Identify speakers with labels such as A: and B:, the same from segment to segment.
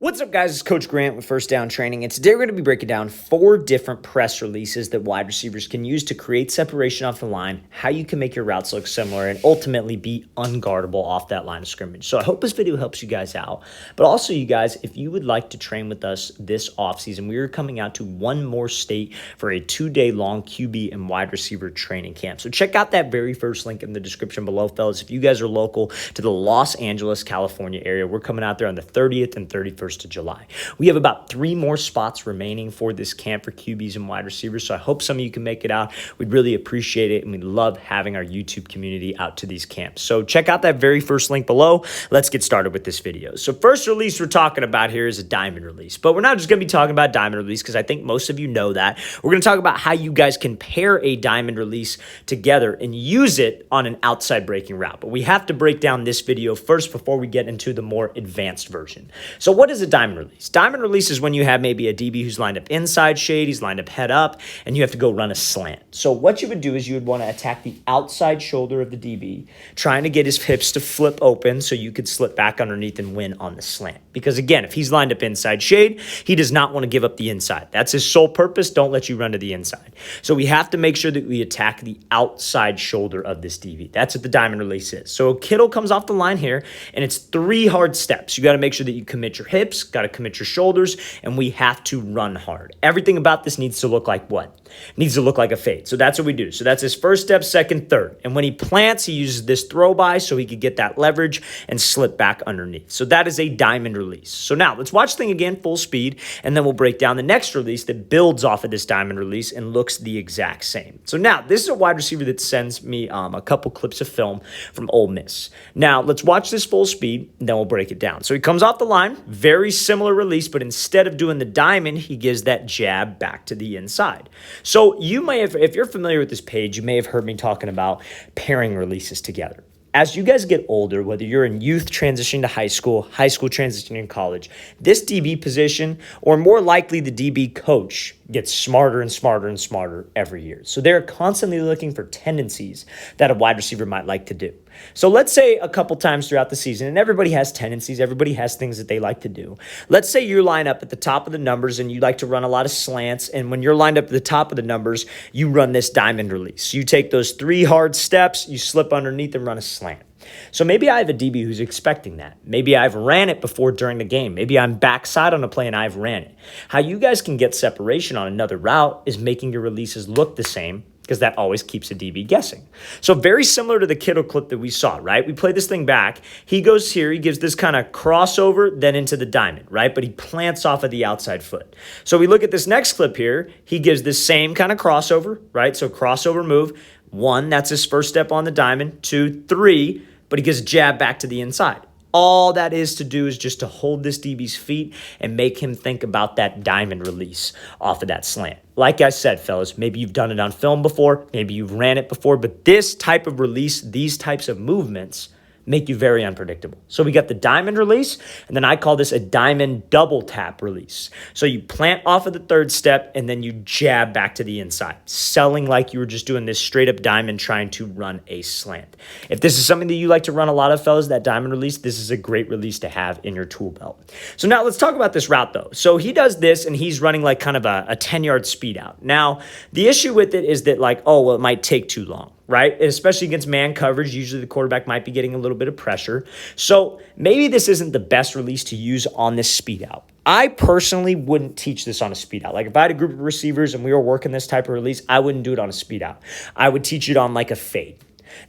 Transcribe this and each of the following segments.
A: What's up, guys? It's Coach Grant with First Down Training, and today we're going to be breaking down 4 different press releases that wide receivers can use to create separation off the line, how you can make your routes look similar, and ultimately be unguardable off that line of scrimmage. So I hope this video helps you guys out. But also, you guys, if you would like to train with us this offseason, we are coming out to one more state for a 2-day-long QB and wide receiver training camp. So check out that very first link in the description below, fellas. If you guys are local to the Los Angeles, California area, we're coming out there on the 30th and 31st of July. We have about 3 more spots remaining for this camp for QBs and wide receivers, so I hope some of you can make it out. We'd really appreciate it, and we love having our YouTube community out to these camps. So check out that very first link below. Let's get started with this video. So first release we're talking about here is a diamond release, but we're not just going to be talking about diamond release because I think most of you know that. We're going to talk about how you guys can pair a diamond release together and use it on an outside breaking route. But we have to break down this video first before we get into the more advanced version. So what is a diamond release? Diamond release is when you have maybe a DB who's lined up inside shade, he's lined up head up, and you have to go run a slant. So what you would do is you would want to attack the outside shoulder of the DB, trying to get his hips to flip open so you could slip back underneath and win on the slant. Because again, if he's lined up inside shade, he does not want to give up the inside. That's his sole purpose. Don't let you run to the inside. So we have to make sure that we attack the outside shoulder of this DB. That's what the diamond release is. So Kittle comes off the line here, and it's 3 hard steps. You got to make sure that you commit your hips, got to commit your shoulders, and we have to run hard. Everything about this needs to look like what? It needs to look like a fade. So that's what we do. So that's his first step, second, third. And when he plants, he uses this throw by so he could get that leverage and slip back underneath. So that is a diamond release. So now let's watch the thing again, full speed, and then we'll break down the next release that builds off of this diamond release and looks the exact same. So now this is a wide receiver that sends me a couple clips of film from Ole Miss. Now let's watch this full speed, and then we'll break it down. So he comes off the line, very similar release, but instead of doing the diamond, he gives that jab back to the inside. So you may have, if you're familiar with this page, you may have heard me talking about pairing releases together. As you guys get older, whether you're in youth transitioning to high school transitioning to college, this DB position, or more likely the DB coach, gets smarter and smarter and smarter every year. So they're constantly looking for tendencies that a wide receiver might like to do. So let's say a couple times throughout the season, and everybody has tendencies, everybody has things that they like to do. Let's say you line up at the top of the numbers and you like to run a lot of slants, and when you're lined up at the top of the numbers, you run this diamond release. You take those 3 hard steps, you slip underneath and run a slant. So maybe I have a DB who's expecting that. Maybe I've ran it before during the game. Maybe I'm backside on a play and I've ran it. How you guys can get separation on another route is making your releases look the same, because that always keeps a DB guessing. So very similar to the Kittle clip that we saw, right? We play this thing back. He goes here, he gives this kind of crossover, then into the diamond, right? But he plants off of the outside foot. So we look at this next clip here. He gives this same kind of crossover, right? So crossover move. 1, that's his first step on the diamond. 2, 3, but he gets a jab back to the inside. All that is to do is just to hold this DB's feet and make him think about that diamond release off of that slant. Like I said, fellas, maybe you've done it on film before, maybe you've ran it before, but this type of release, these types of movements make you very unpredictable. So we got the diamond release, and then I call this a diamond double tap release. So you plant off of the 3rd step, and then you jab back to the inside, selling like you were just doing this straight up diamond trying to run a slant. If this is something that you like to run a lot of, fellas, that diamond release, this is a great release to have in your tool belt. So now let's talk about this route though. So he does this, and he's running like kind of a 10-yard speed out. Now, the issue with it is that like, oh, well, it might take too long, right? And especially against man coverage, usually the quarterback might be getting a little bit of pressure. So maybe this isn't the best release to use on this speed out. I personally wouldn't teach this on a speed out. Like if I had a group of receivers and we were working this type of release, I wouldn't do it on a speed out. I would teach it on like a fade.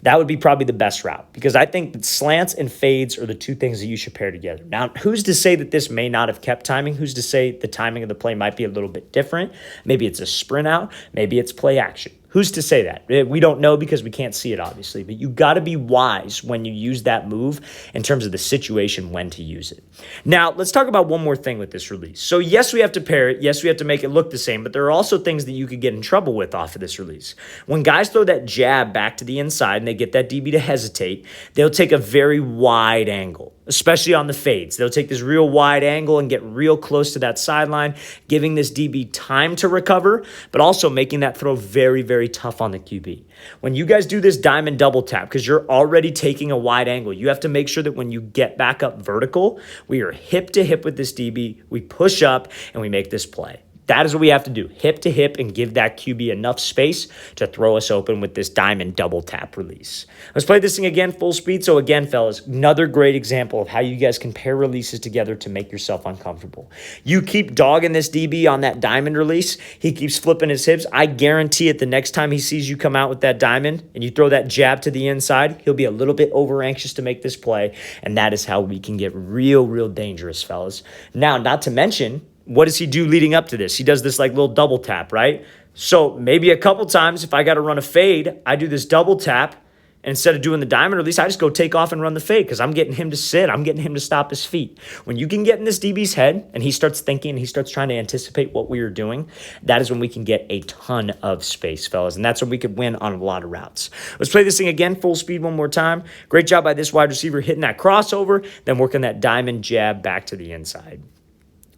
A: That would be probably the best route, because I think that slants and fades are the 2 things that you should pair together. Now, who's to say that this may not have kept timing? Who's to say the timing of the play might be a little bit different? Maybe it's a sprint out. Maybe it's play action. Who's to say that? We don't know because we can't see it, obviously, but you got to be wise when you use that move in terms of the situation when to use it. Now, let's talk about one more thing with this release. So yes, we have to pair it. Yes, we have to make it look the same, but there are also things that you could get in trouble with off of this release. When guys throw that jab back to the inside and they get that DB to hesitate, they'll take a very wide angle. especially on the fades. They'll take this real wide angle and get real close to that sideline, giving this DB time to recover, but also making that throw very, very tough on the QB. When you guys do this diamond double tap, because you're already taking a wide angle, you have to make sure that when you get back up vertical, we are hip to hip with this DB, we push up, and we make this play. That is what we have to do, hip to hip, and give that QB enough space to throw us open with this diamond double tap release. Let's play this thing again, full speed. So again, fellas, another great example of how you guys can pair releases together to make yourself uncomfortable. You keep dogging this DB on that diamond release. He keeps flipping his hips. I guarantee it, the next time he sees you come out with that diamond and you throw that jab to the inside, he'll be a little bit over anxious to make this play. And that is how we can get real, real dangerous, fellas. Now, not to mention, what does he do leading up to this? He does this like little double tap, right? So maybe a couple times if I got to run a fade, I do this double tap. And instead of doing the diamond release, I just go take off and run the fade because I'm getting him to sit. I'm getting him to stop his feet. When you can get in this DB's head and he starts thinking, he starts trying to anticipate what we are doing, that is when we can get a ton of space, fellas. And that's when we could win on a lot of routes. Let's play this thing again, full speed one more time. Great job by this wide receiver hitting that crossover, then working that diamond jab back to the inside.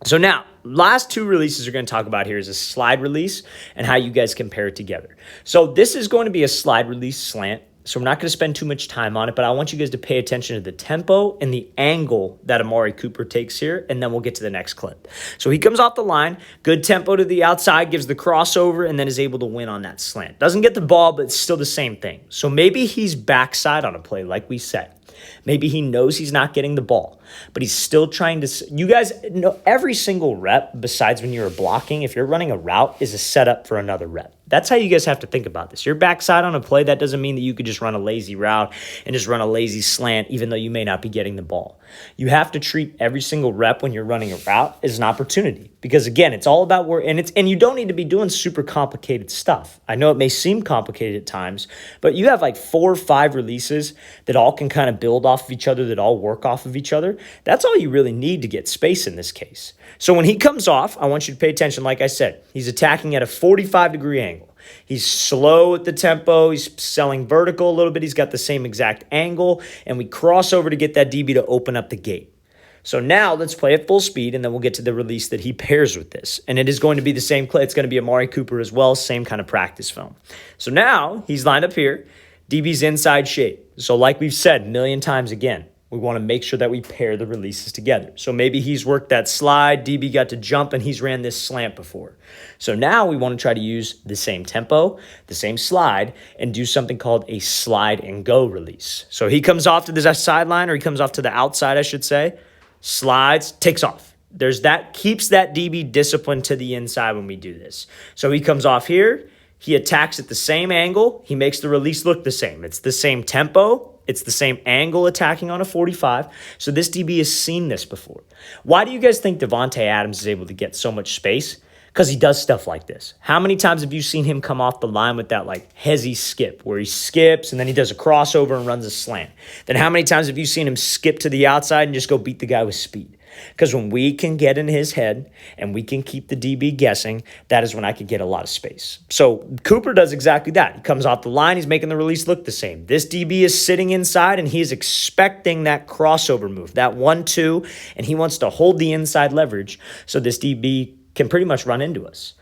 A: So now, last two releases we're going to talk about here is a slide release and how you guys compare it together. So this is going to be a slide release slant. So we're not going to spend too much time on it, but I want you guys to pay attention to the tempo and the angle that Amari Cooper takes here, and then we'll get to the next clip. So he comes off the line, good tempo to the outside, gives the crossover, and then is able to win on that slant. Doesn't get the ball, but it's still the same thing. So maybe he's backside on a play, like we said. Maybe he knows he's not getting the ball, but he's still trying to. You guys know every single rep, besides when you're blocking, if you're running a route, is a setup for another rep. That's how you guys have to think about this. You're backside on a play. That doesn't mean that you could just run a lazy route and just run a lazy slant, even though you may not be getting the ball. You have to treat every single rep when you're running a route as an opportunity. Because again, it's all about where, and you don't need to be doing super complicated stuff. I know it may seem complicated at times, but you have like 4 or 5 releases that all can kind of build off of each other, that all work off of each other. That's all you really need to get space in this case. So when he comes off, I want you to pay attention. Like I said, he's attacking at a 45-degree angle. He's slow at the tempo. He's selling vertical a little bit. He's got the same exact angle. And we cross over to get that DB to open up the gate. So now let's play at full speed, and then we'll get to the release that he pairs with this. And it is going to be the same play. It's going to be Amari Cooper as well, same kind of practice film. So now he's lined up here. DB's inside shape. So like we've said a million times again, we want to make sure that we pair the releases together. So maybe he's worked that slide, DB got to jump, and he's ran this slant before. So now we want to try to use the same tempo, the same slide, and do something called a slide and go release. So he comes off to the sideline, or he comes off to the outside, I should say, slides, takes off. There's that, keeps that DB disciplined to the inside when we do this. So he comes off here, he attacks at the same angle, he makes the release look the same. It's the same tempo, it's the same angle attacking on a 45. So this DB has seen this before. Why do you guys think Davante Adams is able to get so much space? Because he does stuff like this. How many times have you seen him come off the line with that like hezzy skip where he skips and then he does a crossover and runs a slant? Then how many times have you seen him skip to the outside and just go beat the guy with speed? Because when we can get in his head and we can keep the DB guessing, that is when I could get a lot of space. So Cooper does exactly that. He comes off the line. He's making the release look the same. This DB is sitting inside and he is expecting that crossover move, that 1-2, and he wants to hold the inside leverage so this DB can pretty much run into us.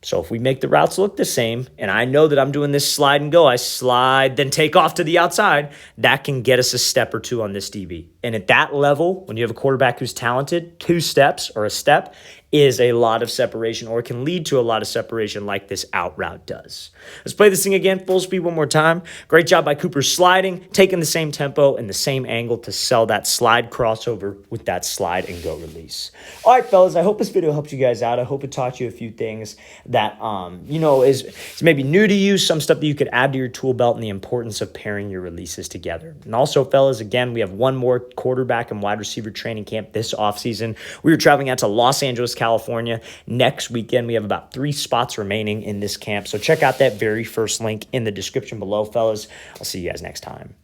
A: So if we make the routes look the same, and I know that I'm doing this slide and go, I slide, then take off to the outside, that can get us a step or two on this DB. And at that level, when you have a quarterback who's talented, 2 steps or a step is a lot of separation, or can lead to a lot of separation like this out route does. Let's play this thing again, full speed one more time. Great job by Cooper sliding, taking the same tempo and the same angle to sell that slide crossover with that slide and go release. All right, fellas, I hope this video helped you guys out. I hope it taught you a few things that, is maybe new to you, some stuff that you could add to your tool belt, and the importance of pairing your releases together. And also, fellas, again, we have one more quarterback and wide receiver training camp this offseason. We are traveling out to Los Angeles, California next weekend. We have about 3 spots remaining in this camp. So check out that very first link in the description below, fellas. I'll see you guys next time.